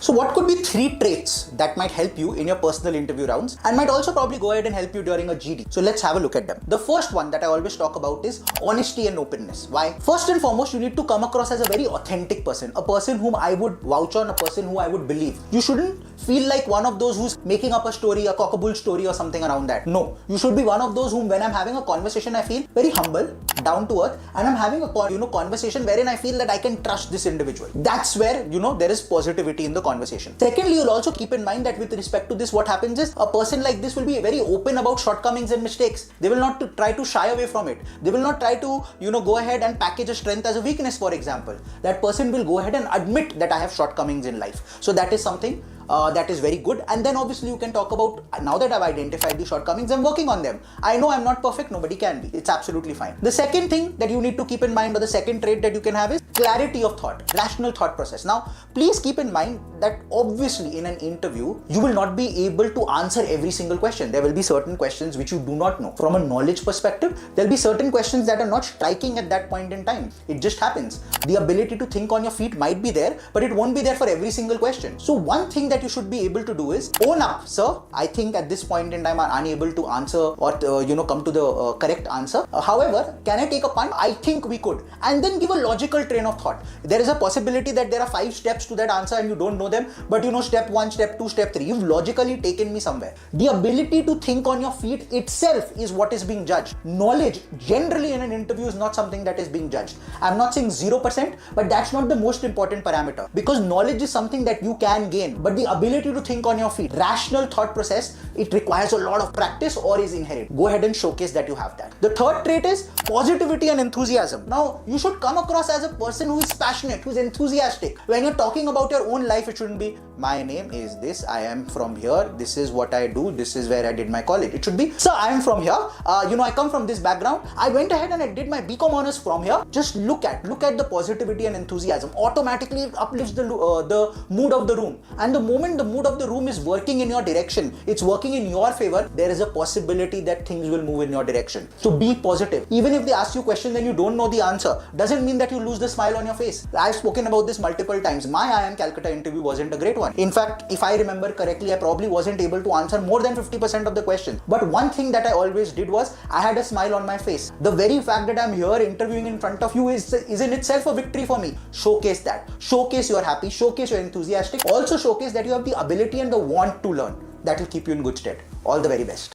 So what could be 3 traits that might help you in your personal interview rounds and might also probably go ahead and help you during a GD? So let's have a look at them. The first one that I always talk about is honesty and openness. Why? First and foremost, you need to come across as a very authentic person, a person whom I would vouch on, a person who I would believe. You shouldn't feel like one of those who's making up a story, a cockable story or something around that. No, you should be one of those whom when I'm having a conversation, I feel very humble, down to earth, and I'm having a conversation wherein I feel that I can trust this individual. That's where there is positivity in the conversation. Secondly, you'll also keep in mind that with respect to this, what happens is a person like this will be very open about shortcomings and mistakes. They will not try to shy away from it. They will not try to go ahead and package a strength as a weakness, for example. That person will go ahead and admit that I have shortcomings in life. So that is something that is very good. And then obviously you can talk about, now that I've identified the shortcomings, I'm working on them. I know I'm not perfect, nobody can be. It's absolutely fine. The second thing that you need to keep in mind, or the second trait that you can have, is clarity of thought, rational thought process. Now, please keep in mind that obviously in an interview, you will not be able to answer every single question. There will be certain questions which you do not know. From a knowledge perspective, there'll be certain questions that are not striking at that point in time. It just happens. The ability to think on your feet might be there, but it won't be there for every single question. So one thing that you should be able to do is own up, sir, I think at this point in time I'm unable to answer or come to the correct answer. However, can I take a punt? I think we could. And then give a logical train of thought. There is a possibility that there are 5 steps to that answer and you don't know them, but step 1, step 2, step 3, you've logically taken me somewhere. The ability to think on your feet itself is what is being judged. Knowledge generally in an interview is not something that is being judged. I'm not saying 0%, but that's not the most important parameter, because knowledge is something that you can gain, but the ability to think on your feet, rational thought process, it requires a lot of practice or is inherent. Go ahead and showcase that you have that. The third trait is positivity and enthusiasm. Now, you should come across as a person who is passionate, who is enthusiastic. When you're talking about your own life, it shouldn't be, my name is this, I am from here, this is what I do, this is where I did my college. It should be, sir, I am from here, I come from this background, I went ahead and I did my BCom honors from here. Just look at the positivity and enthusiasm. Automatically it uplifts the mood of the room. And the moment the mood of the room is working in your direction, it's working in your favor, there is a possibility that things will move in your direction. So be positive. Even if they ask you questions and you don't know the answer, doesn't mean that you lose the smile on your face. I've spoken about this multiple times. My IIM Calcutta interview wasn't a great one. In fact, if I remember correctly, I probably wasn't able to answer more than 50% of the questions. But one thing that I always did was, I had a smile on my face. The very fact that I'm here interviewing in front of you is in itself a victory for me. Showcase that. Showcase you're happy, showcase you're enthusiastic. Also showcase that you have the ability and the want to learn. That will keep you in good stead. All the very best.